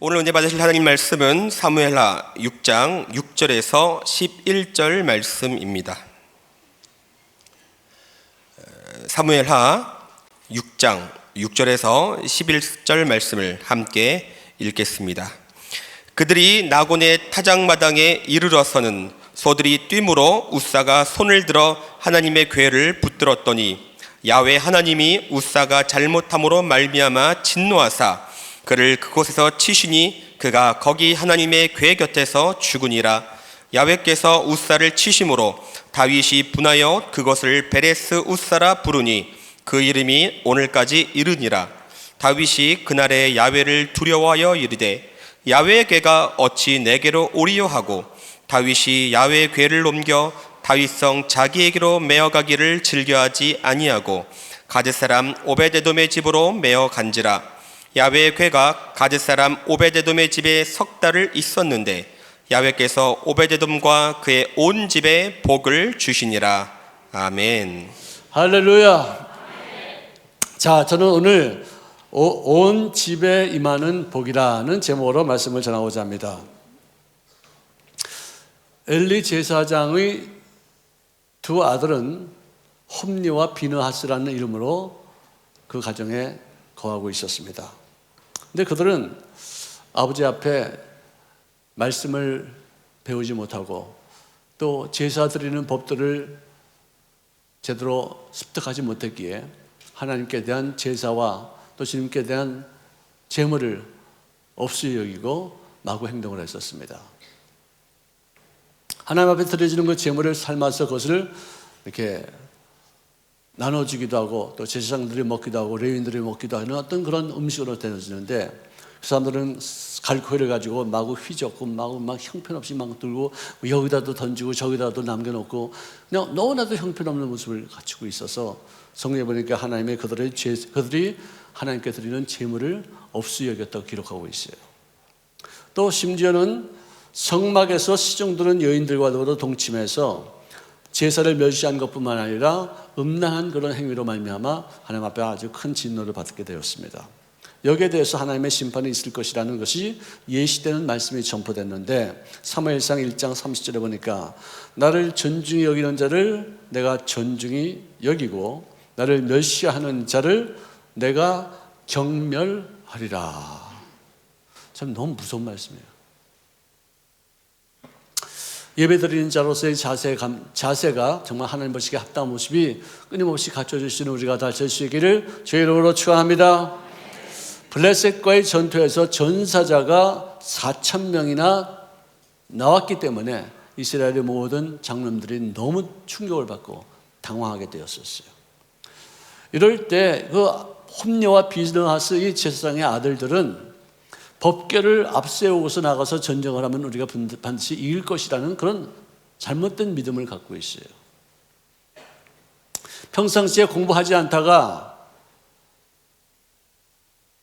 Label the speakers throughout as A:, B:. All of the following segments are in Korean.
A: 오늘 은혜 받으실 하나님 말씀은 사무엘하 6장 6절에서 11절 말씀입니다. 사무엘하 6장 6절에서 11절 말씀을 함께 읽겠습니다. 그들이 나곤의 타작마당에 이르러서는 소들이 뛰므로 우사가 손을 들어 하나님의 궤를 붙들었더니 야훼 하나님이 우사가 잘못함으로 말미암아 진노하사 그를 그곳에서 치시니 그가 거기 하나님의 궤 곁에서 죽으니라. 야훼께서 우사를 치심으로 다윗이 분하여 그것을 베레스 우사라 부르니 그 이름이 오늘까지 이르니라. 다윗이 그날에 야훼를 두려워하여 이르되 야훼의 궤가 어찌 내게로 오리요 하고 다윗이 야훼의 궤를 옮겨 다윗성 자기에게로 메어가기를 즐겨하지 아니하고 가드 사람 오베데돔의 집으로 메어 간지라. 야훼의 궤가 가드 사람 오베데돔의 집에 석 달을 있었는데 야훼께서 오베데돔과 그의 온 집에 복을 주시니라. 아멘.
B: 할렐루야. 자, 저는 오늘 온 집에 임하는 복이라는 제목으로 말씀을 전하고자 합니다. 엘리 제사장의 두 아들은 홈리와 비느하스라는 이름으로 그 가정에 거하고 있었습니다. 근데 그들은 아버지 앞에 말씀을 배우지 못하고 또 제사 드리는 법들을 제대로 습득하지 못했기에 하나님께 대한 제사와 또 주님께 대한 제물을 없이 여기고 마구 행동을 했었습니다. 하나님 앞에 드려지는 그 제물을 삶아서 그것을 이렇게 나눠주기도 하고 또 제사장들이 먹기도 하고 레위인들이 먹기도 하는 어떤 그런 음식으로 되어지는데 그 사람들은 갈고리를 가지고 마구 휘젓고 마구 막 형편없이 막 들고 여기다도 던지고 저기다도 남겨놓고 그냥 너무나도 형편없는 모습을 갖추고 있어서 성경에 보니까 하나님의 그들이 하나님께 드리는 제물을 없이 여겼다고 기록하고 있어요. 또 심지어는 성막에서 시종드는 여인들과 더불어 동침해서 제사를 멸시한 것뿐만 아니라 음란한 그런 행위로 말미암아 하나님 앞에 아주 큰 진노를 받게 되었습니다. 여기에 대해서 하나님의 심판이 있을 것이라는 것이 예시되는 말씀이 전포됐는데 사무엘상 1장 30절에 보니까 나를 존중히 여기는 자를 내가 존중히 여기고 나를 멸시하는 자를 내가 경멸하리라. 참 너무 무서운 말씀이에요. 예배드리는 자로서의 자세가 정말 하나님 보시기에 합당한 모습이 끊임없이 갖춰주시는 우리가 다 될 수 있기를 주의 이름으로 축원합니다. 블레셋과의 전투에서 전사자가 4,000명이나 나왔기 때문에 이스라엘의 모든 장로들이 너무 충격을 받고 당황하게 되었었어요. 이럴 때 그 홈리와 비느하스 이 제사장의 아들들은 법궤를 앞세우고서 나가서 전쟁을 하면 우리가 반드시 이길 것이라는 그런 잘못된 믿음을 갖고 있어요. 평상시에 공부하지 않다가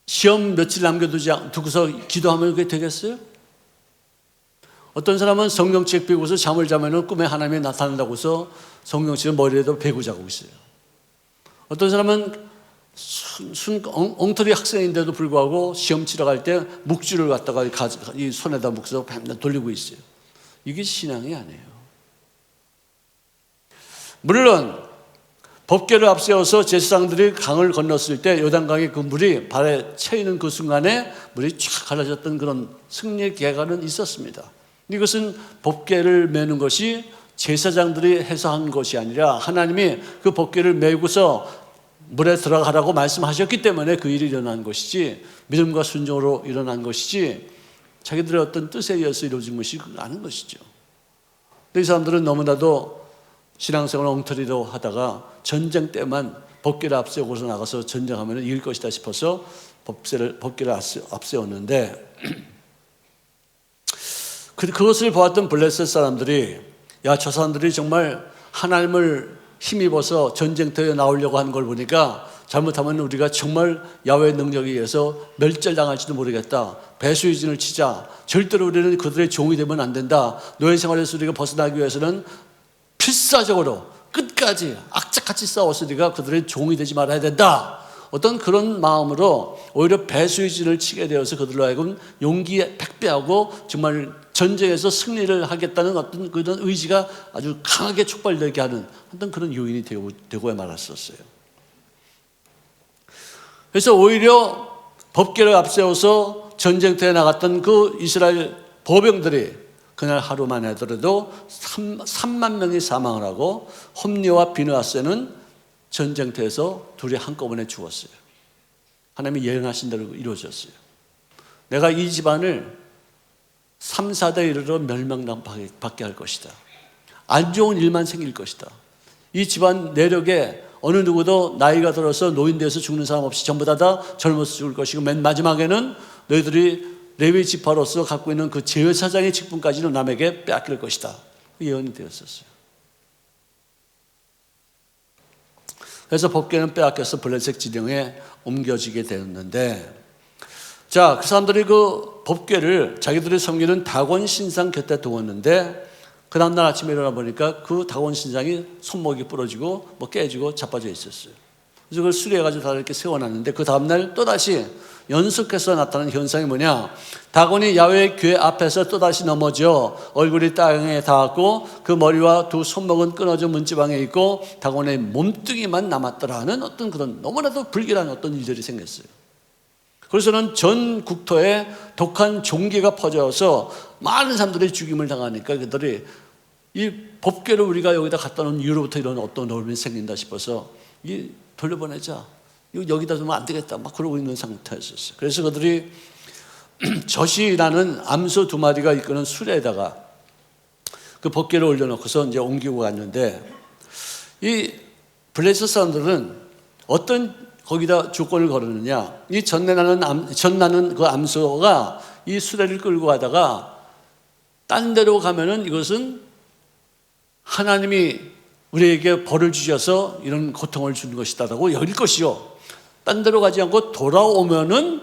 B: 시험 며칠 남겨두고서 기도하면 그게 되겠어요? 어떤 사람은 성경책 배우고서 잠을 자면 꿈에 하나님이 나타난다고 해서 성경책을 머리에도 베고 자고 있어요. 어떤 사람은 엉터리 학생인데도 불구하고 시험 치러 갈 때 묵주를 갖다가 이 손에다 묶어서 맨날 돌리고 있어요. 이게 신앙이 아니에요. 물론 법궤를 앞세워서 제사장들이 강을 건넜을 때 요단강의 그 물이 발에 채이는 그 순간에 물이 쫙 갈라졌던 그런 승리의 계가는 있었습니다. 이것은 법궤를 메는 것이 제사장들이 해서 한 것이 아니라 하나님이 그 법궤를 메고서 물에 들어가라고 말씀하셨기 때문에 그 일이 일어난 것이지 믿음과 순종으로 일어난 것이지 자기들의 어떤 뜻에 의해서 이루어진 것이 아닌 것이죠. 근데 이 사람들은 너무나도 신앙생활 엉터리로 하다가 전쟁 때만 법궤를 앞세우고서 나가서 전쟁하면 이길 것이다 싶어서 법궤를 앞세웠는데 그것을 보았던 블레셋 사람들이 야, 저 사람들이 정말 하나님을 힘입어서 전쟁터에 나오려고 하는 걸 보니까 잘못하면 우리가 정말 야훼의 능력에 의해서 멸절당할지도 모르겠다. 배수의진을 치자. 절대로 우리는 그들의 종이 되면 안 된다. 노예 생활에서 우리가 벗어나기 위해서는 필사적으로 끝까지 악착같이 싸워서 우리가 그들의 종이 되지 말아야 된다. 어떤 그런 마음으로 오히려 배수의 진을 치게 되어서 그들로 하여금 용기 백배하고 정말 전쟁에서 승리를 하겠다는 어떤 그런 의지가 아주 강하게 촉발되게 하는 어떤 그런 요인이 되고 말았었어요. 그래서 오히려 법궤를 앞세워서 전쟁터에 나갔던 그 이스라엘 보병들이 그날 하루만 하더라도 3만 명이 사망을 하고 홈리와 비느하스는 전쟁터에서 둘이 한꺼번에 죽었어요. 하나님이 예언하신 대로 이루어졌어요. 내가 이 집안을 3, 4대 이르러 멸망당받게 할 것이다. 안 좋은 일만 생길 것이다. 이 집안 내력에 어느 누구도 나이가 들어서 노인돼서 죽는 사람 없이 전부 다 젊어서 죽을 것이고 맨 마지막에는 너희들이 레위 지파로서 갖고 있는 그 제사장의 직분까지는 남에게 빼앗길 것이다. 예언이 되었었어요. 그래서 법궤는 빼앗겨서 블레셋 지령에 옮겨지게 되었는데, 자, 그 사람들이 그 법궤를 자기들이 섬기는 다곤 신상 곁에 두었는데, 그 다음날 아침에 일어나 보니까 그 다곤 신상이 손목이 부러지고 뭐 깨지고 자빠져 있었어요. 그래서 그걸 수리해가지고 다 이렇게 세워놨는데, 그 다음날 또다시 연속해서 나타나는 현상이 뭐냐, 다곤이 야훼의 궤 앞에서 또다시 넘어져 얼굴이 땅에 닿았고 그 머리와 두 손목은 끊어져 문지방에 있고 다곤의 몸뚱이만 남았더라 하는 어떤 그런 너무나도 불길한 어떤 일들이 생겼어요. 그래서는 전 국토에 독한 종기가 퍼져서 많은 사람들이 죽임을 당하니까 그들이 이 법궤를 우리가 여기다 갖다 놓은 이후로부터 이런 어떤 어려움이 생긴다 싶어서 이 돌려보내자, 이거 여기다 두면 안 되겠다 막 그러고 있는 상태였었어요. 그래서 그들이 젖이라는 암소 2마리가 이끄는 수레에다가 그 법궤를 올려놓고서 이제 옮기고 갔는데, 이 블레셋 사람들은 어떤 거기다 조건을 걸었느냐, 이 전나는 그 암소가 이 수레를 끌고 가다가 딴 데로 가면은 이것은 하나님이 우리에게 벌을 주셔서 이런 고통을 주는 것이다라고 여길 것이요, 딴 데로 가지 않고 돌아오면은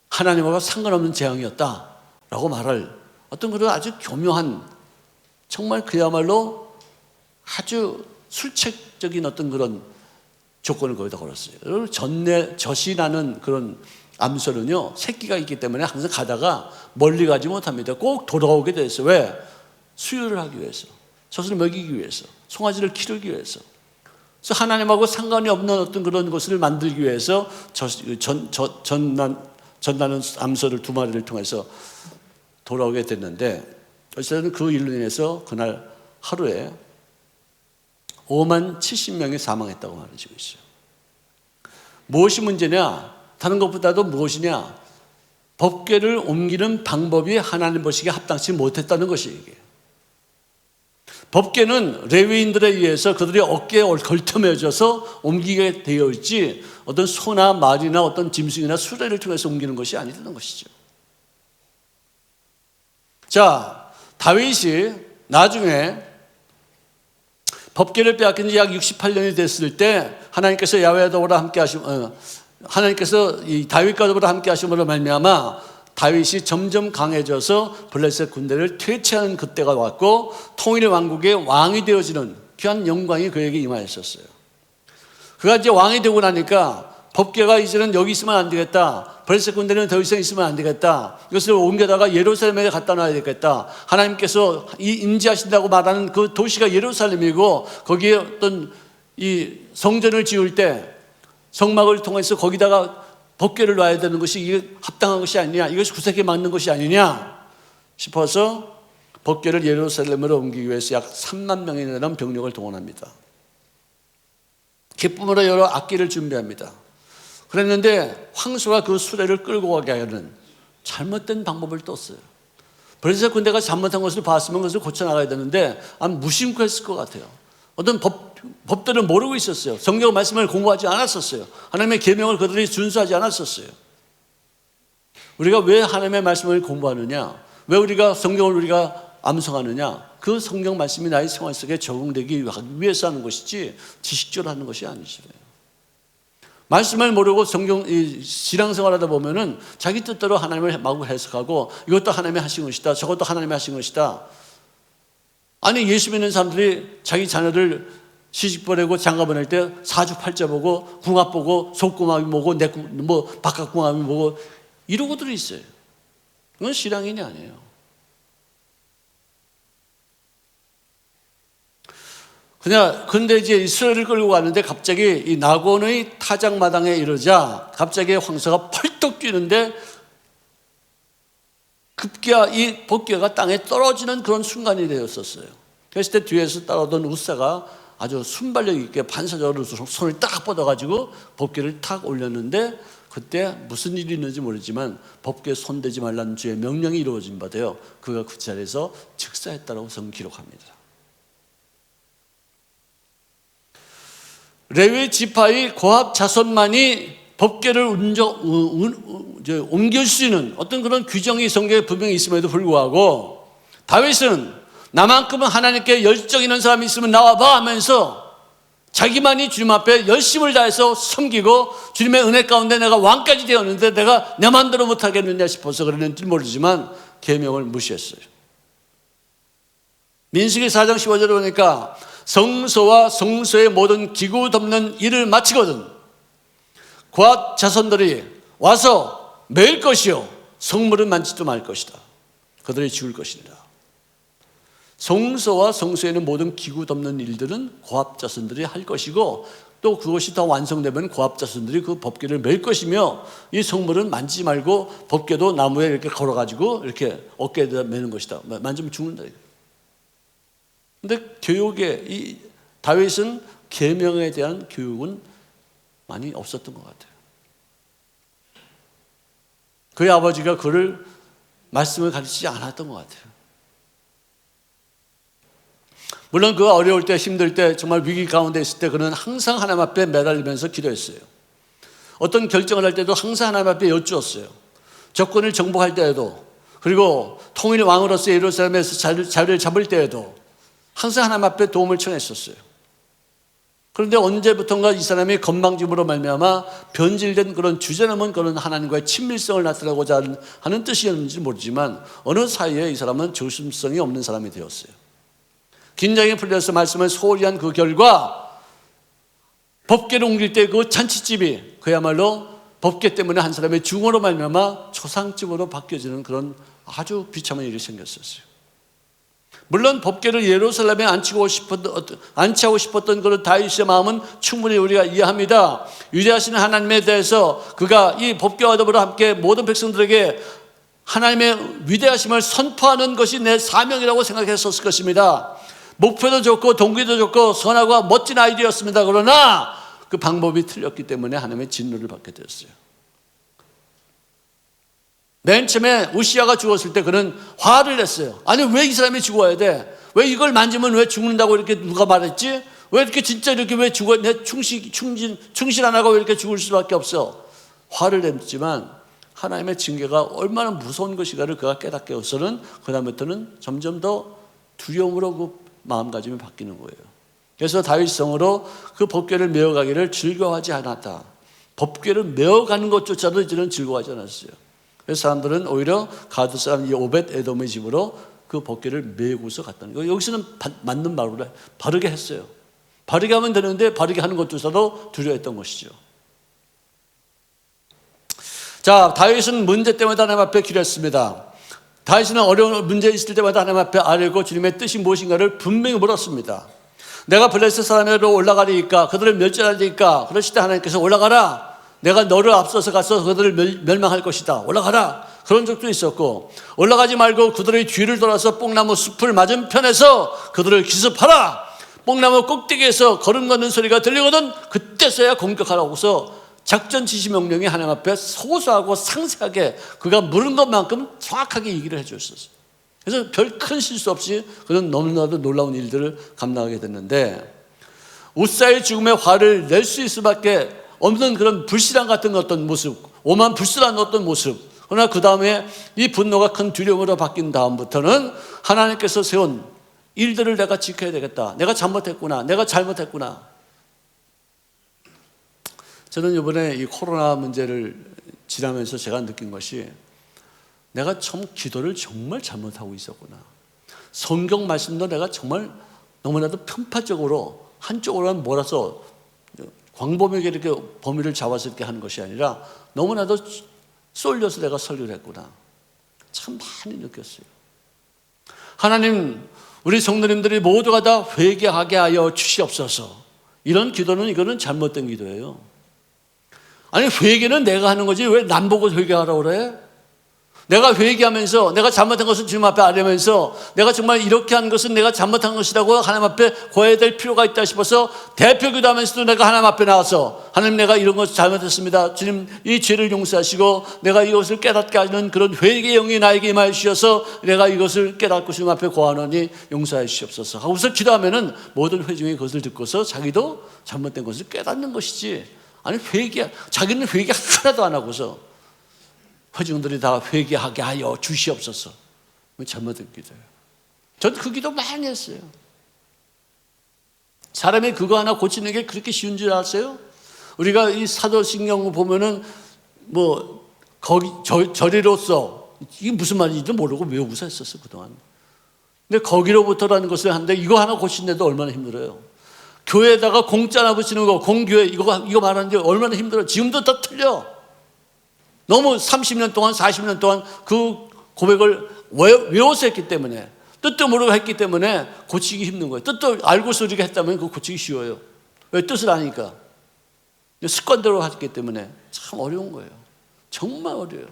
B: 하나님과 상관없는 재앙이었다라고 말할 어떤 그런 아주 교묘한, 정말 그야말로 아주 술책적인 어떤 그런 조건을 거기다 걸었어요. 젖이라는 그런 암소는요, 새끼가 있기 때문에 항상 가다가 멀리 가지 못합니다. 꼭 돌아오게 돼 있어요. 왜? 수유를 하기 위해서, 젖을 먹이기 위해서, 송아지를 기르기 위해서. 그래서 하나님하고 상관이 없는 어떤 그런 것을 만들기 위해서 전나는 암소를 2마리를 통해서 돌아오게 됐는데, 어쨌든 그 일로 인해서 그날 하루에 5만 70명이 사망했다고 말해지고 있어요. 무엇이 문제냐? 다른 것보다도 무엇이냐? 법궤를 옮기는 방법이 하나님 보시기에 합당치 못했다는 것이 이게. 법궤는 레위인들에 의해서 그들이 어깨에 걸터매져서 옮기게 되어 있지 어떤 소나 말이나 어떤 짐승이나 수레를 통해서 옮기는 것이 아니라는 것이죠. 자, 다윗이 나중에 법궤를 빼앗긴 지 약 68년이 됐을 때 하나님께서 야훼와 더불어 함께 하나님께서 이 다윗과 더불어 함께 하심으로 말미암아 다윗이 점점 강해져서 블레셋 군대를 퇴치하는 그때가 왔고 통일의 왕국의 왕이 되어지는 귀한 영광이 그에게 임하였었어요. 그가 이제 왕이 되고 나니까 법궤가 이제는 여기 있으면 안 되겠다, 블레셋 군대는 더 이상 있으면 안 되겠다, 이것을 옮겨다가 예루살렘에 갖다 놔야 되겠다. 하나님께서 임재하신다고 말하는 그 도시가 예루살렘이고 거기에 어떤 이 성전을 지을 때 성막을 통해서 거기다가 법궤를 놔야 되는 것이 이게 합당한 것이 아니냐, 이것이 구세기에 맞는 것이 아니냐 싶어서 법궤를 예루살렘으로 옮기기 위해서 약 3만 명이 되는 병력을 동원합니다. 기쁨으로 여러 악기를 준비합니다. 그랬는데 황소가 그 수레를 끌고 가게 하는 잘못된 방법을 떴어요. 블레셋 군대가 잘못한 것을 봤으면 그것을 고쳐나가야 되는데 무심코 했을 것 같아요. 어떤 법들을 모르고 있었어요. 성경 말씀을 공부하지 않았었어요. 하나님의 계명을 그들이 준수하지 않았었어요. 우리가 왜 하나님의 말씀을 공부하느냐, 왜 우리가 성경을 우리가 암송하느냐, 그 성경 말씀이 나의 생활 속에 적용되기 위해서 하는 것이지 지식적으로 하는 것이 아니시래요. 말씀을 모르고 성경 신앙생활하다 보면은 자기 뜻대로 하나님을 마구 해석하고 이것도 하나님이 하신 것이다, 저것도 하나님이 하신 것이다. 아니, 예수 믿는 사람들이 자기 자녀들 시집 보내고 장가 보낼 때 사주팔자 보고 궁합 보고 속궁합이 뭐고 뭐 바깥궁합이 뭐고 이러고들이 있어요. 그건 신앙인이 아니에요. 근데 이제 이스라엘을 끌고 갔는데 갑자기 이 나곤의 타작마당에 이르자 갑자기 황소가 펄떡 뛰는데 급기야 이 법궤가 땅에 떨어지는 그런 순간이 되었었어요. 그랬을 때 뒤에서 따라오던 우사가 아주 순발력 있게 반사적으로 손을 딱 뻗어가지고 법궤를 탁 올렸는데 그때 무슨 일이 있는지 모르지만 법궤에 손대지 말라는 주의 명령이 이루어진 바 되어 그가 그 자리에서 즉사했다고 성경 기록합니다. 레위 지파의 고압 자손만이 법궤를 옮길 수 있는 어떤 그런 규정이 성경에 분명히 있음에도 불구하고 다윗은 나만큼은 하나님께 열정 있는 사람이 있으면 나와봐 하면서 자기만이 주님 앞에 열심을 다해서 섬기고 주님의 은혜 가운데 내가 왕까지 되었는데 내가 내 마음대로 못하겠느냐 싶어서 그랬는지 모르지만 계명을 무시했어요. 민수기 4장 15절에 보니까 성소와 성소의 모든 기구 덮는 일을 마치거든 고압 자손들이 와서 매일 것이요 성물은 만지도 말 것이다. 그들이 죽을 것이니라. 성소와 성소에는 모든 기구 덮는 일들은 고압 자손들이 할 것이고 또 그것이 다 완성되면 고압 자손들이 그 법궤를 맬 것이며 이 성물은 만지지 말고 법궤도 나무에 이렇게 걸어가지고 이렇게 어깨에다 매는 것이다. 만지면 죽는다. 근데 교육에 이 다윗은 계명에 대한 교육은 많이 없었던 것 같아요. 그의 아버지가 그를 말씀을 가르치지 않았던 것 같아요. 물론 그 어려울 때 힘들 때 정말 위기 가운데 있을 때 그는 항상 하나님 앞에 매달리면서 기도했어요. 어떤 결정을 할 때도 항상 하나님 앞에 여쭈었어요. 적군을 정복할 때에도 그리고 통일 왕으로서 예루살렘에서 자리를 잡을 때에도 항상 하나님 앞에 도움을 청했었어요. 그런데 언제부턴가 이 사람이 건방짐으로 말미암아 변질된 그런 주제넘은 그런 하나님과의 친밀성을 나타내고자 하는 뜻이었는지 모르지만 어느 사이에 이 사람은 조심성이 없는 사람이 되었어요. 긴장이 풀려서 말씀을 소홀히 한 그 결과 법궤를 옮길 때 그 잔치집이 그야말로 법궤 때문에 한 사람의 중어로 말미암아 초상집으로 바뀌어지는 그런 아주 비참한 일이 생겼었어요. 물론 법궤를 예루살렘에 안치하고 싶었던 그런 다윗의 마음은 충분히 우리가 이해합니다. 위대하신 하나님에 대해서 그가 이 법궤와 더불어 함께 모든 백성들에게 하나님의 위대하심을 선포하는 것이 내 사명이라고 생각했었을 것입니다. 목표도 좋고 동기도 좋고 선하고 멋진 아이디어였습니다. 그러나 그 방법이 틀렸기 때문에 하나님의 진노를 받게 되었어요. 맨 처음에 우시야가 죽었을 때 그는 화를 냈어요. 아니 왜 이 사람이 죽어야 돼? 왜 이걸 만지면 왜 죽는다고 이렇게 누가 말했지? 왜 이렇게 진짜 이렇게 왜 죽어? 내 충실 안 하고 왜 이렇게 죽을 수밖에 없어? 화를 냈지만 하나님의 징계가 얼마나 무서운 것인가를 그가 깨닫게서는 그 다음부터는 점점 더 두려움으로 그 마음가짐이 바뀌는 거예요. 그래서 다윗성으로 그 법궤를 메어가기를 즐거워하지 않았다. 법궤를 메어가는 것조차도 이제는 즐거워하지 않았어요. 그래서 사람들은 오히려 가드 사람 이 오벳 에돔의 집으로 그 법궤를 메고서 갔다는 거예요. 여기서는 맞는 말로 바르게 했어요. 바르게 하면 되는데 바르게 하는 것조차도 두려워했던 것이죠. 자, 다윗은 문제 때마다 하나님 앞에 기도했습니다. 다윗은 어려운 문제 있을 때마다 하나님 앞에 아뢰고 주님의 뜻이 무엇인가를 분명히 물었습니다. 내가 블레셋 사람으로 올라가리까 그들을 멸절하리까 그러실 때 하나님께서 올라가라. 내가 너를 앞서서 가서 그들을 멸망할 것이다. 올라가라. 그런 적도 있었고 올라가지 말고 그들의 뒤를 돌아서 뽕나무 숲을 맞은편에서 그들을 기습하라. 뽕나무 꼭대기에서 걸음 걷는 소리가 들리거든 그때서야 공격하라고서 작전 지시 명령이 하나님 앞에 소소하고 상세하게 그가 물은 것만큼 정확하게 얘기를 해주셨어요. 그래서 별 큰 실수 없이 그는 너무나도 놀라운 일들을 감당하게 됐는데 우사의 죽음에 화를 낼 수 있을 수밖에 없는 그런 불신앙 같은 어떤 모습, 오만 불순한 어떤 모습. 그러나 그 다음에 이 분노가 큰 두려움으로 바뀐 다음부터는 하나님께서 세운 일들을 내가 지켜야 되겠다. 내가 잘못했구나. 내가 잘못했구나. 저는 이번에 이 코로나 문제를 지나면서 제가 느낀 것이 내가 참 기도를 정말 잘못하고 있었구나. 성경 말씀도 내가 정말 너무나도 편파적으로 한쪽으로만 몰아서 광범위하게 이렇게 범위를 잡아서 이렇게 하는 것이 아니라 너무나도 쏠려서 내가 설교를 했구나. 참 많이 느꼈어요. 하나님, 우리 성도님들이 모두가 다 회개하게 하여 주시옵소서. 이런 기도는 이거는 잘못된 기도예요. 아니, 회개는 내가 하는 거지 왜 남 보고 회개하라고 그래? 내가 회개하면서 내가 잘못한 것을 주님 앞에 아뢰면서 내가 정말 이렇게 한 것은 내가 잘못한 것이라고 하나님 앞에 고해야 될 필요가 있다 싶어서 대표 기도하면서도 내가 하나님 앞에 나와서 하나님, 내가 이런 것을 잘못했습니다. 주님, 이 죄를 용서하시고 내가 이것을 깨닫게 하는 그런 회개의 영이 나에게 임하여 주셔서 내가 이것을 깨닫고 주님 앞에 고하노니 용서해 주시옵소서 하고서 기도하면은 모든 회중이 그것을 듣고서 자기도 잘못된 것을 깨닫는 것이지. 아니, 자기는 회개 하나도 안 하고서 회중들이 다 회개하게 하여 주시옵소서. 잘못된 기도예요. 전 그 기도 많이 했어요. 사람이 그거 하나 고치는 게 그렇게 쉬운 줄 아세요? 우리가 이 사도신경 보면은 뭐 거기 저리로서 이게 무슨 말인지도 모르고 외우고서 했었어 그동안. 근데 거기로부터라는 것을 하는데 이거 하나 고치는데도 얼마나 힘들어요. 교회에다가 공짜나 붙이는 거, 공교회 이거 말하는데 얼마나 힘들어요. 지금도 더 틀려. 너무 30년 동안 40년 동안 그 고백을 외워서 했기 때문에, 뜻도 모르고 했기 때문에 고치기 힘든 거예요. 뜻도 알고서 우리가 했다면 그거 고치기 쉬워요. 왜? 뜻을 아니까. 습관대로 했기 때문에 참 어려운 거예요. 정말 어려워요.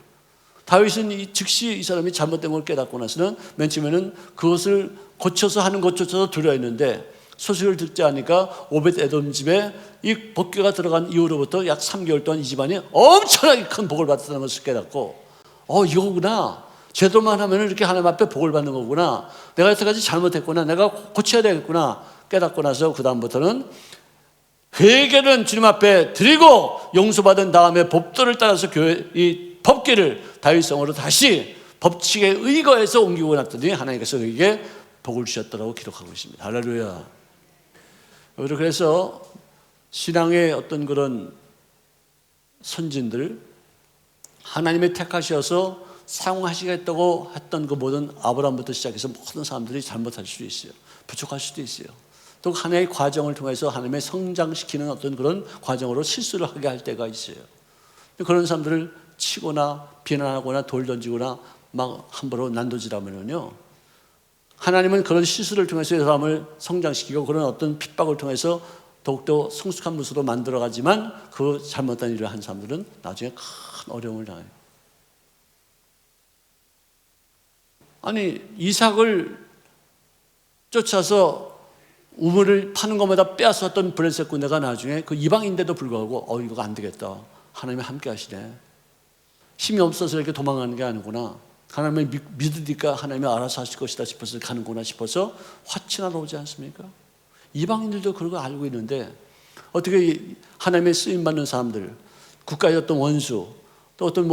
B: 다윗은 즉시 이 사람이 잘못된 걸 깨닫고 나서는 맨 처음에는 그것을 고쳐서 하는 것조차도 두려워했는데 소식을 듣지 않으니까 오벳 에돔 집에 이 법궤가 들어간 이후로부터 약 3개월 동안 이 집안이 엄청나게 큰 복을 받았다는 것을 깨닫고, 이거구나. 제대로만 하면 이렇게 하나님 앞에 복을 받는 거구나. 내가 여태까지 잘못했구나. 내가 고쳐야 되겠구나. 깨닫고 나서 그 다음부터는 회개는 주님 앞에 드리고 용서받은 다음에 법도를 따라서 이 법궤를 다윗성으로 다시 법칙에 의거해서 옮기고 났더니 하나님께서 그에게 복을 주셨다고 기록하고 있습니다. 할렐루야. 그래서 신앙의 어떤 그런 선진들, 하나님의 택하셔서 사용하시겠다고 했던 그 모든 아브라함부터 시작해서 모든 사람들이 잘못할 수도 있어요. 부족할 수도 있어요. 또 하나의 과정을 통해서 하나님의 성장시키는 어떤 그런 과정으로 실수를 하게 할 때가 있어요. 그런 사람들을 치거나 비난하거나 돌 던지거나 막 함부로 난도질하면요, 하나님은 그런 실수를 통해서 이 사람을 성장시키고 그런 어떤 핍박을 통해서 더욱더 성숙한 모습으로 만들어가지만 그 잘못된 일을 한 사람들은 나중에 큰 어려움을 당해요. 아니, 이삭을 쫓아서 우물을 파는 것마다 빼앗았던 블레셋 군대가 나중에 그 이방인데도 불구하고 이거 안 되겠다. 하나님이 함께 하시네. 힘이 없어서 이렇게 도망가는 게 아니구나. 하나님을 믿으니까 하나님이 알아서 하실 것이다 싶어서 가는구나 싶어서 화친하러 오지 않습니까? 이방인들도 그런 거 알고 있는데 어떻게 하나님의 쓰임받는 사람들, 국가의 어떤 원수, 또 어떤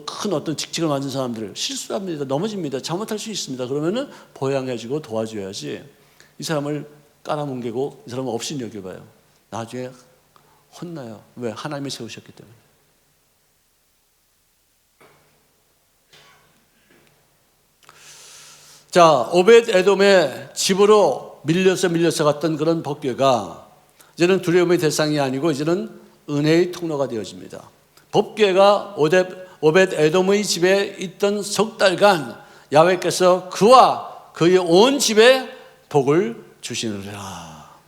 B: 큰 어떤 직책을 만든 사람들 실수합니다. 넘어집니다. 잘못할 수 있습니다. 그러면은 보양해주고 도와줘야지. 이 사람을 깔아뭉개고 이 사람을 없이 여겨봐요. 나중에 혼나요. 왜? 하나님이 세우셨기 때문에. 자, 오벳 에돔의 집으로 밀려서 갔던 그런 법궤가 이제는 두려움의 대상이 아니고 이제는 은혜의 통로가 되어집니다. 법궤가 오벳 에돔의 집에 있던 석 달간 야훼께서 그와 그의 온 집에 복을 주시느라.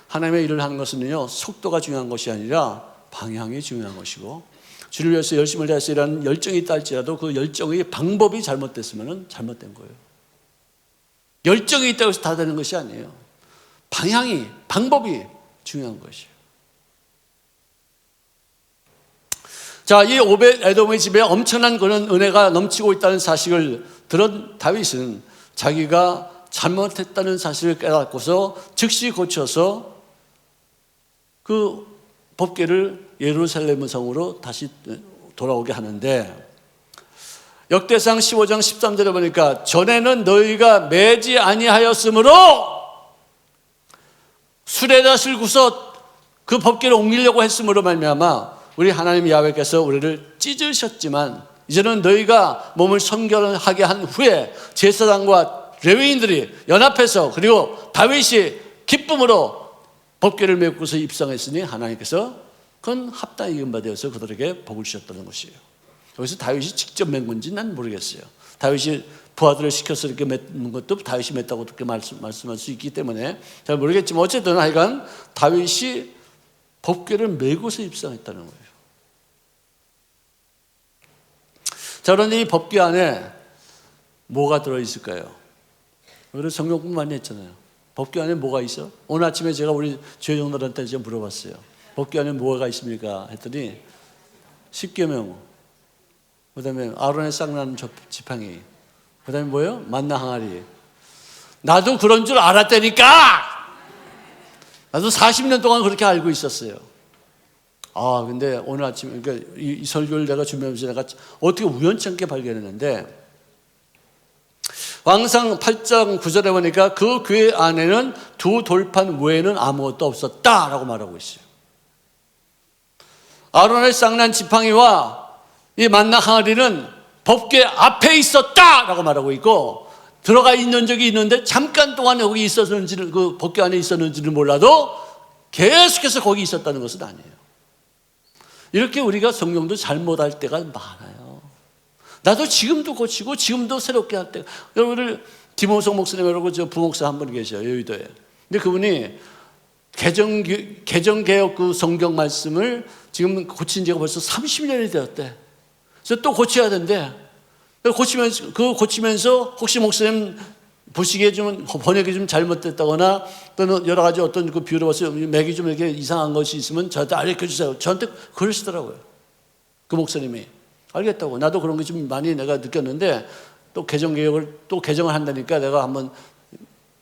B: 하나님의 일을 하는 것은요, 속도가 중요한 것이 아니라 방향이 중요한 것이고, 주를 위해서 열심을 다해서 일하는 열정이 있다 할지라도 그 열정의 방법이 잘못됐으면 잘못된 거예요. 열정이 있다고 해서 다 되는 것이 아니에요. 방법이 중요한 것이에요. 자, 이 오벳 에돔의 집에 엄청난 그런 은혜가 넘치고 있다는 사실을 들은 다윗은 자기가 잘못했다는 사실을 깨닫고서 즉시 고쳐서 그 법궤를 예루살렘 성으로 다시 돌아오게 하는데, 역대상 15장 13절에 보니까 전에는 너희가 매지 아니하였으므로 수레다 슬고서 그 법궤를 옮기려고 했으므로 말미암아 우리 하나님 야훼께서 우리를 찢으셨지만 이제는 너희가 몸을 성결하게 한 후에 제사장과 레위인들이 연합해서 그리고 다윗이 기쁨으로 법궤를 메고서 입성했으니 하나님께서 그건 합당히 이긴 바 되어서 그들에게 복을 주셨다는 것이에요. 여기서 다윗이 직접 맺은 건지 난 모르겠어요. 다윗이 부하들을 시켜서 이렇게 맺는 것도 다윗이 맺다고 그렇게 말씀할 수 있기 때문에 잘 모르겠지만 어쨌든 하여간 다윗이 법궤를 메고서 입성했다는 거예요. 자, 그런데 이 법궤 안에 뭐가 들어있을까요? 우리 성경 공부 많이 했잖아요. 법궤 안에 뭐가 있어? 오늘 아침에 제가 우리 조형들한테 좀 물어봤어요. 법궤 안에 뭐가 있습니까? 했더니 십계명, 그다음에 아론의 쌍난 지팡이, 그다음에 뭐예요? 만나 항아리. 나도 그런 줄 알았다니까. 나도 40년 동안 그렇게 알고 있었어요. 아, 근데 오늘 아침 그러니까 이 설교를 내가 준비하면서 내가 어떻게 우연찮게 발견했는데 왕상 8장 9절에 보니까 그 궤 안에는 두 돌판 외에는 아무것도 없었다라고 말하고 있어요. 아론의 쌍난 지팡이와 이 만나 항아리는 법궤 앞에 있었다라고 말하고 있고 들어가 있는 적이 있는데 잠깐 동안 여기 있었는지를 그 법궤 안에 있었는지를 몰라도 계속해서 거기 있었다는 것은 아니에요. 이렇게 우리가 성경도 잘못할 때가 많아요. 나도 지금도 고치고 지금도 새롭게 할 때가. 여러분들 디모성 목사님이라고 저 부목사 한 분 계셔요, 여의도에. 근데 그분이 개정개혁 그 성경 말씀을 지금 고친 지가 벌써 30년이 되었대. 그래서 또 고쳐야 된대. 고치면서 혹시 목사님 보시기에 좀 번역이 좀 잘못됐다거나 또는 여러 가지 어떤 그 비유를 봐서 맥이 좀 이렇게 이상한 것이 있으면 저한테 알려 주세요. 저한테 그러시더라고요. 그 목사님이. 알겠다고. 나도 그런 게 좀 많이 내가 느꼈는데 또 개정개혁을 또 개정을 한다니까 내가 한번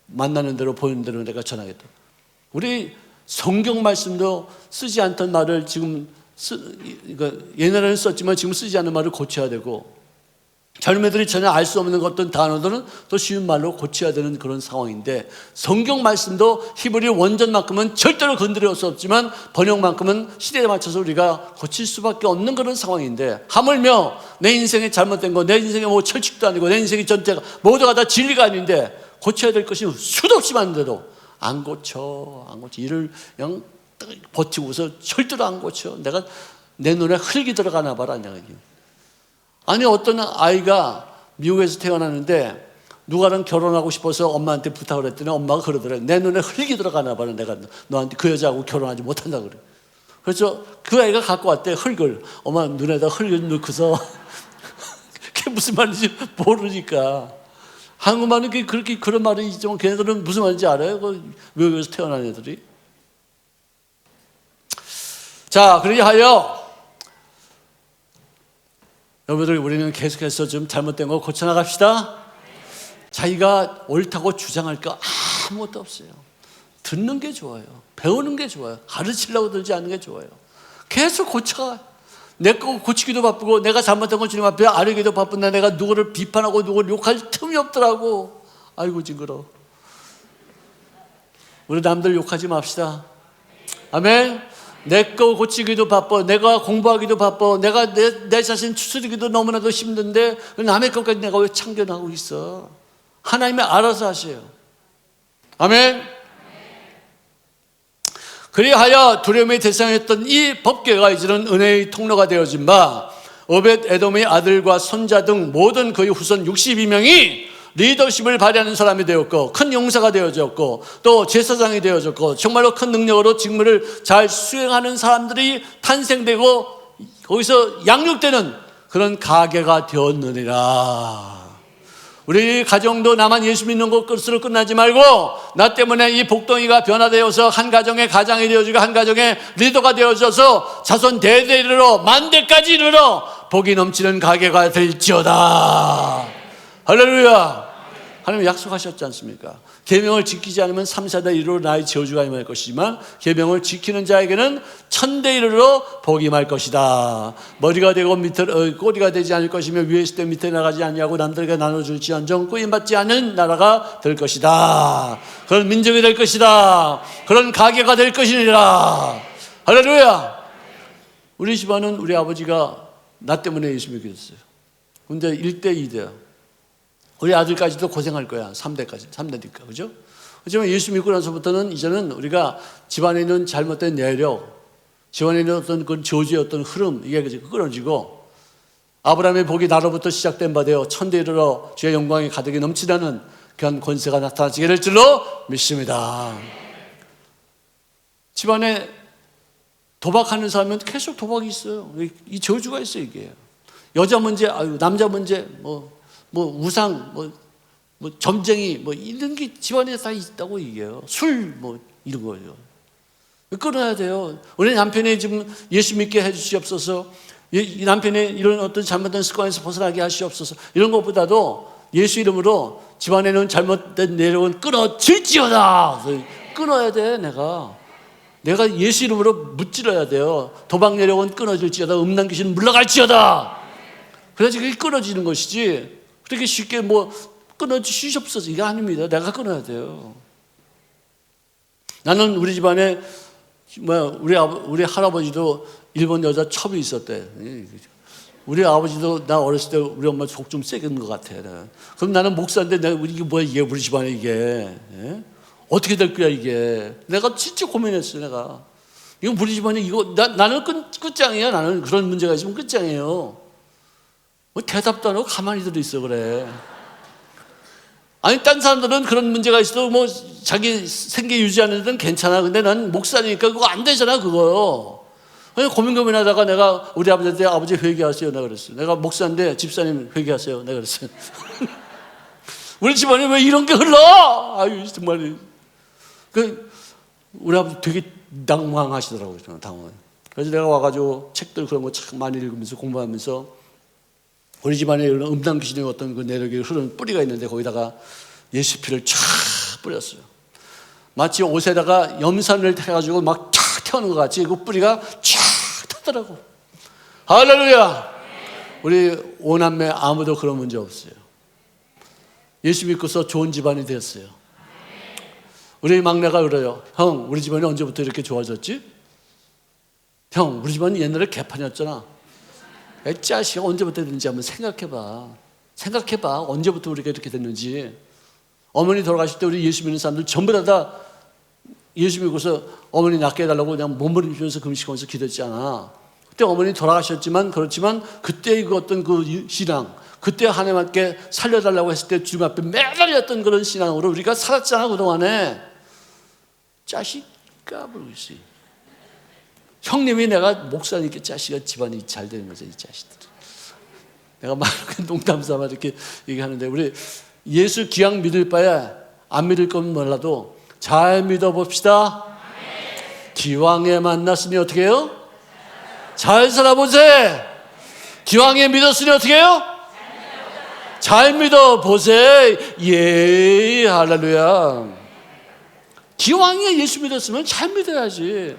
B: 만나는 대로 보이는 대로 내가 전하겠다. 우리 성경 말씀도 쓰지 않던 말을 지금 옛날에는 썼지만 지금 쓰지 않는 말을 고쳐야 되고 젊은이들이 전혀 알 수 없는 어떤 단어들은 또 쉬운 말로 고쳐야 되는 그런 상황인데 성경 말씀도 히브리 원전만큼은 절대로 건드릴 수 없지만 번역만큼은 시대에 맞춰서 우리가 고칠 수밖에 없는 그런 상황인데 하물며 내 인생에 잘못된 거, 내 인생에 뭐 철칙도 아니고 내 인생의 전체가 모두가 다 진리가 아닌데 고쳐야 될 것이 수도 없이 많은데도 안 고쳐. 일을 그냥 버티고서 절대로 안 고쳐. 내가 내 눈에 흙이 들어가나 봐라. 아니 어떤 아이가 미국에서 태어났는데 누가랑 결혼하고 싶어서 엄마한테 부탁을 했더니 엄마가 그러더래. 내 눈에 흙이 들어가나 봐라. 내가 너한테 그 여자하고 결혼하지 못한다 그래. 그래서 그 아이가 갖고 왔대 흙을. 엄마 눈에다 흙을 넣고서 그게 무슨 말인지 모르니까. 한국말은 그렇게 그런 말이 있지만 걔네들은 무슨 말인지 알아요? 그 미국에서 태어난 애들이. 자, 그리하여 여러분들 우리는 계속해서 좀 잘못된 거 고쳐나갑시다. 자기가 옳다고 주장할 거 아무것도 없어요. 듣는 게 좋아요. 배우는 게 좋아요. 가르치려고 들지 않는 게 좋아요. 계속 고쳐가. 내 거 고치기도 바쁘고 내가 잘못한 거 주님 앞에 아뢰기도 바쁜데 내가 누구를 비판하고 누구를 욕할 틈이 없더라고. 아이고 징그러. 우리 남들 욕하지 맙시다. 아멘. 내 거 고치기도 바빠. 내가 공부하기도 바빠. 내가 내 자신 추스리기도 너무나도 힘든데 남의 것까지 내가 왜 참견하고 있어? 하나님이 알아서 하세요. 아멘. 그리하여 두려움의 대상이었던 이 법궤가 이제는 은혜의 통로가 되어진 바 오벳 에돔의 아들과 손자 등 모든 그의 후손 62명이 리더십을 발휘하는 사람이 되었고 큰 용사가 되어졌고 또 제사장이 되어졌고 정말로 큰 능력으로 직무를 잘 수행하는 사람들이 탄생되고 거기서 양육되는 그런 가계가 되었느니라. 우리 가정도 나만 예수 믿는 것으로 끝나지 말고 나 때문에 이 복덩이가 변화되어서 한 가정의 가장이 되어지고 한 가정의 리더가 되어져서 자손 대대로 만대까지 이르러 복이 넘치는 가계가 될지어다. 할렐루야. 하나님 약속하셨지 않습니까? 계명을 지키지 않으면 3,4대 이르러 나의 저주가 임할 것이지만 계명을 지키는 자에게는 1,000대 이르러 복이 임할 것이다. 머리가 되고 꼬리가 되지 않을 것이며 위에 있을 때 밑에 나가지 아니하고 남들에게 나눠줄지언정 꾸임받지 않은 나라가 될 것이다. 그런 민족이 될 것이다. 그런 가계가 될 것이니라. 할렐루야. 우리 집안은 우리 아버지가 나 때문에 예수 믿게 됐어요. 근데 1대 2대야. 우리 아들까지도 고생할 거야. 3대까지. 3대니까. 그죠? 하지만 예수 믿고 나서부터는 이제는 우리가 집안에 있는 잘못된 내력, 집안에 있는 어떤 그 저주의 어떤 흐름, 이게 끊어지고, 아브라함의 복이 나로부터 시작된 바 되어 천대에 이르러 주의 영광이 가득히 넘치다는 그한 권세가 나타나시게 될 줄로 믿습니다. 집안에 도박하는 사람은 계속 도박이 있어요. 이 저주가 있어요, 이게. 여자 문제, 남자 문제, 우상, 점쟁이, 이런 게 집안에 다 있다고 얘기해요. 술, 이런 거예요. 끊어야 돼요. 우리 남편이 지금 예수 믿게 해주시옵소서, 이 남편의 이런 어떤 잘못된 습관에서 벗어나게 하시옵소서, 이런 것보다도 예수 이름으로 집안에는 잘못된 내력은 끊어질지어다. 끊어야 돼, 내가 예수 이름으로 무찔러야 돼요. 도박 내력은 끊어질지어다. 음란 귀신은 물러갈지어다. 그래야지 그게 끊어지는 것이지, 그렇게 쉽게 끊어주시옵소서, 이게 아닙니다. 내가 끊어야 돼요. 나는 우리 집안에 우리 할아버지도 일본 여자 첩이 있었대. 우리 아버지도 나 어렸을 때 우리 엄마 속 좀 세게 것 같아. 그럼 나는 목사인데 이게 뭐야, 이게 우리 집안에 이게 어떻게 될 거야, 이게. 내가 진짜 고민했어. 내가 이거 우리 집안에 이거 나는 끝장이야. 나는 그런 문제가 있으면 끝장이에요. 대답도 안 하고 가만히 들어있어. 그래. 아니, 딴 사람들은 그런 문제가 있어도 자기 생계 유지하는 데는 괜찮아. 근데 난 목사니까 그거 안 되잖아, 그거. 그냥 고민하다가 내가 우리 아버지한테, 아버지 회개하세요, 내가 그랬어요. 내가 목사인데 집사님 회개하세요, 내가 그랬어요. 우리 집안에 왜 이런 게 흘러? 아유, 정말. 우리 아버지 되게 당황하시더라고요, 당황. 그래서 내가 와가지고 책들 그런 거 참 많이 읽으면서 공부하면서, 우리 집안에 이런 음란 귀신의 어떤 그 내력이 흐르는 뿌리가 있는데 거기다가 예수 피를 쫙 뿌렸어요. 마치 옷에다가 염산을 해가지고 막 쫙 태우는 것 같이 그 뿌리가 쫙 탔더라고. 할렐루야. 우리 오남매 아무도 그런 문제 없어요. 예수 믿고서 좋은 집안이 됐어요. 우리 막내가 그래요. 형, 우리 집안이 언제부터 이렇게 좋아졌지? 형, 우리 집안이 옛날에 개판이었잖아. 자식아, 언제부터 됐는지 한번 생각해봐. 언제부터 우리가 이렇게 됐는지. 어머니 돌아가실 때 우리 예수 믿는 사람들 전부 다 예수 믿고서 어머니 낫게 해달라고 그냥 몸부림치면서 금식하면서 기도했잖아. 그때 어머니 돌아가셨지만, 그렇지만 그때 그 어떤 그 신앙, 그때 하나님께 살려달라고 했을 때 주님 앞에 매달렸던 그런 신앙으로 우리가 살았잖아, 그동안에. 자식아, 모르겠지. 형님이 내가 목사니까 자식아 집안이 잘 되는 거죠, 이 자식들. 내가 막 농담 삼아 이렇게 얘기하는데, 우리 예수 기왕 믿을 바에 안 믿을 건 몰라도 잘 믿어봅시다. 기왕에 만났으니 어떻게 해요? 잘 살아보세요. 기왕에 믿었으니 어떻게 해요? 잘 믿어보세요. 예, 할렐루야. 기왕에 예수 믿었으면 잘 믿어야지.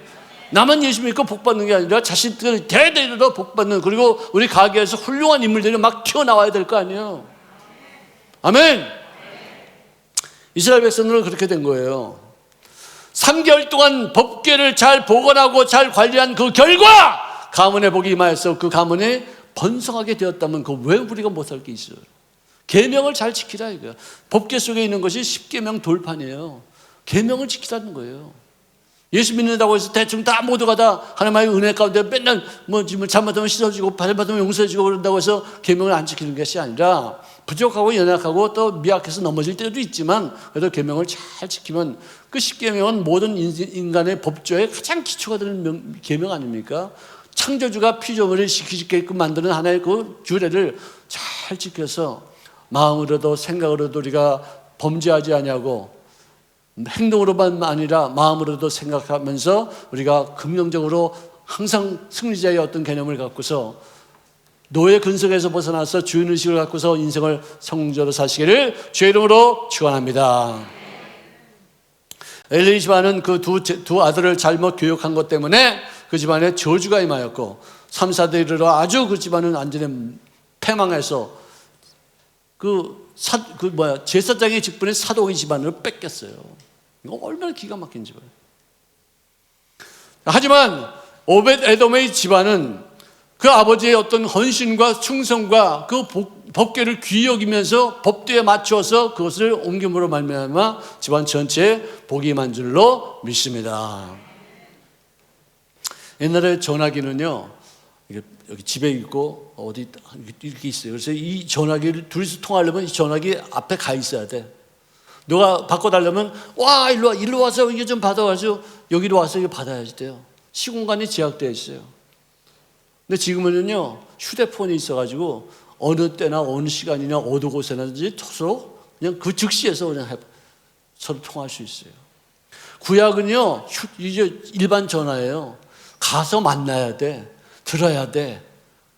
B: 나만 예수 믿고 복 받는 게 아니라 자신들이 대대로 복 받는, 그리고 우리 가게에서 훌륭한 인물들이 막 튀어나와야 될 거 아니에요. 아멘. 이스라엘 백성들은 그렇게 된 거예요. 3개월 동안 법궤를 잘 보관하고 잘 관리한 그 결과 가문의 복이 임하여서 그 가문이 번성하게 되었다면 그 왜 우리가 못할 게 있어요? 계명을 잘 지키라 이거야. 법궤 속에 있는 것이 10계명 돌판이에요. 계명을 지키라는 거예요. 예수 믿는다고 해서 대충 다 모두가 다 하나님의 은혜 가운데 맨날 잘못하면 씻어지고 받으면 용서해주고 그런다고 해서 계명을 안 지키는 것이 아니라, 부족하고 연약하고 또 미약해서 넘어질 때도 있지만 그래도 계명을 잘 지키면, 그 10계명은 모든 인간의 법조의 가장 기초가 되는 계명 아닙니까? 창조주가 피조물을 지키게끔 만드는 하나의 그 규례를 잘 지켜서 마음으로도 생각으로도 우리가 범죄하지 아니하고, 행동으로만 아니라 마음으로도 생각하면서 우리가 긍정적으로 항상 승리자의 어떤 개념을 갖고서 노예 근성에서 벗어나서 주인의식을 갖고서 인생을 성공적으로 사시기를 주의 이름으로 축원합니다. 엘리 집안은 그 두 아들을 잘못 교육한 것 때문에 그 집안에 저주가 임하였고, 3, 4대 이르러 아주 그 집안은 완전히 패망해서 제사장의 직분의 사독의 집안으로 뺏겼어요. 이거 얼마나 기가 막힌 집안. 하지만 오벳 에돔의 집안은 그 아버지의 어떤 헌신과 충성과 그 법궤를 귀히 여기면서 법도에 맞추어서 그것을 옮김으로 말미암아 집안 전체에 복이 임한 줄로 믿습니다. 옛날에 전화기는요, 여기 집에 있고 어디 이렇게 있어요. 그래서 이 전화기를 둘이서 통화하려면 이 전화기 앞에 가 있어야 돼. 누가 바꿔달라면 와 일로 와서 이거 좀 받아가지고 여기로 와서 이거 받아야지 돼요. 시공간이 제약되어 있어요. 근데 지금은요, 휴대폰이 있어가지고 어느 때나 어느 시간이나 어느 곳에나든지 서로 그냥 그 즉시에서 그냥 서로 통화할 수 있어요. 구약은요, 이제 일반 전화예요. 가서 만나야 돼, 들어야 돼.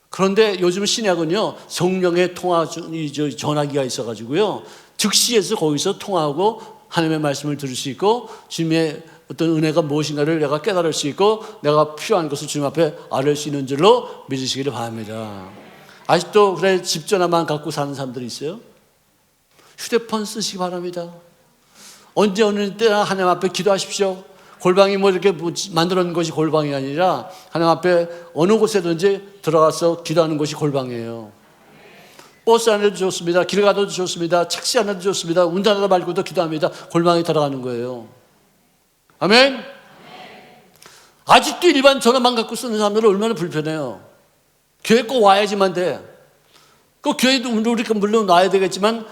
B: 그런데 요즘 신약은요, 성령의 통화 전화기가 있어가지고요, 즉시에서 거기서 통화하고 하나님의 말씀을 들을 수 있고 주님의 어떤 은혜가 무엇인가를 내가 깨달을 수 있고 내가 필요한 것을 주님 앞에 아뢰을 수 있는 줄로 믿으시기를 바랍니다. 아직도 그래 집 전화만 갖고 사는 사람들이 있어요? 휴대폰 쓰시기 바랍니다. 언제 어느 때나 하나님 앞에 기도하십시오. 골방이 뭐 이렇게 만들어 놓은 것이 골방이 아니라 하나님 앞에 어느 곳에든지 들어가서 기도하는 것이 골방이에요. 버스 안에도 좋습니다. 길 가도 좋습니다. 택시 안에도 좋습니다. 운전하다 말고도 기도합니다. 골방에 들어가는 거예요. 아멘? 아직도 일반 전화만 갖고 쓰는 사람들은 얼마나 불편해요. 교회 꼭 와야지만 돼. 그 교회도 우리가 물론 와야 되겠지만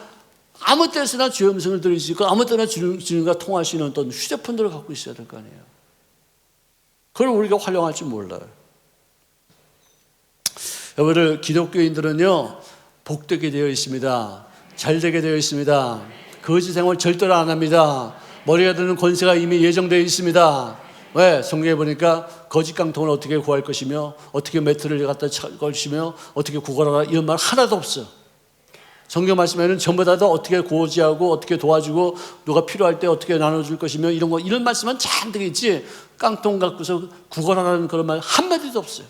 B: 아무 때서나 주의 음성을 들을 수 있고 아무 때나 주님과 통화할 수 있는 어떤 휴대폰들을 갖고 있어야 될 거 아니에요. 그걸 우리가 활용할 줄 몰라요. 여러분들 기독교인들은요, 복되게 되어 있습니다. 잘되게 되어 있습니다. 거짓 생활 절대로 안 합니다. 머리가 드는 권세가 이미 예정되어 있습니다. 왜? 성경에 보니까 거짓 깡통을 어떻게 구할 것이며 어떻게 매트를 갖다 찰 것이며 어떻게 구걸하라 이런 말 하나도 없어요. 성경 말씀에는 전부 다 어떻게 구호지하고 어떻게 도와주고 누가 필요할 때 어떻게 나눠줄 것이며 이런 말씀은 잔뜩 있지 깡통 갖고서 구걸하라는 그런 말 한마디도 없어요.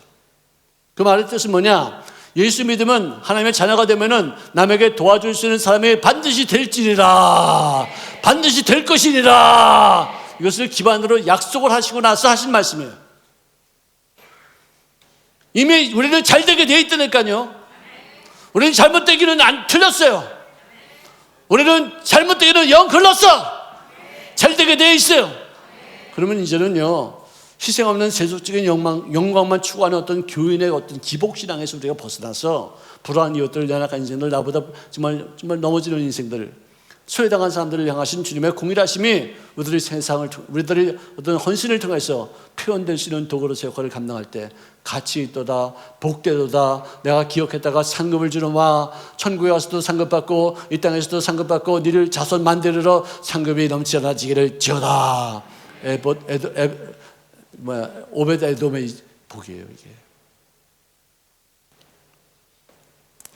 B: 그 말의 뜻은 뭐냐? 예수 믿으면 하나님의 자녀가 되면은 남에게 도와줄 수 있는 사람이 반드시 될지니라, 반드시 될 것이니라. 이것을 기반으로 약속을 하시고 나서 하신 말씀이에요. 이미 우리는 잘 되게 되어 있다니까요. 우리는 잘못되기는 안 틀렸어요. 우리는 잘못되기는 영 글렀어. 잘 되게 되어 있어요. 그러면 이제는요, 희생 없는 세속적인 영광만 추구하는 어떤 교인의 어떤 기복신앙에서 우리가 벗어나서 불안한 이웃들, 연약한 인생들, 나보다 정말 넘어지는 인생들, 소외당한 사람들을 향하신 주님의 공일하심이 우리들이 어떤 헌신을 통해서 표현될 수 있는 도구로서 역할을 감당할 때 가치 있도다, 복되도다, 내가 기억했다가 상급을 주노마, 천국에 와서도 상급받고 이 땅에서도 상급받고 니를 자손 만들으러 상급이 넘쳐나지기를 지어다. 오벳 에돔의 복이에요, 이게.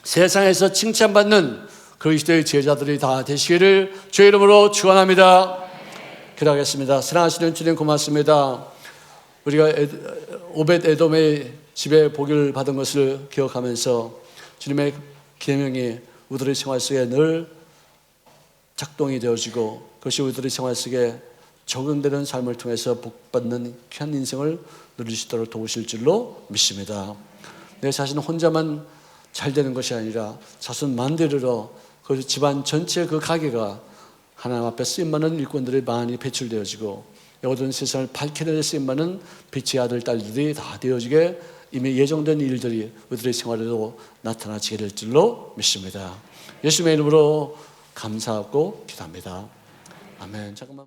B: 세상에서 칭찬받는 그리스도의 제자들이 다 되시기를 주의 이름으로 축원합니다. 기도하겠습니다. 사랑하시는 주님 고맙습니다. 우리가 오벳 에돔의 집에 복을 받은 것을 기억하면서 주님의 계명이 우리들의 생활 속에 늘 작동이 되어지고 그것이 우리들의 생활 속에 적용되는 삶을 통해서 복받는 귀한 인생을 누릴 수 있도록 도우실 줄로 믿습니다. 내 자신 혼자만 잘 되는 것이 아니라 자손 만들으러 그 집안 전체 그 가게가 하나님 앞에 쓰임받는 일꾼들이 많이 배출되어지고 어두운 세상을 밝게 낼 쓰임받는 빛의 아들, 딸들이 다 되어지게 이미 예정된 일들이 우리들의 생활에도 나타나지게 될 줄로 믿습니다. 예수님의 이름으로 감사하고 기도합니다. 아멘. 잠깐만.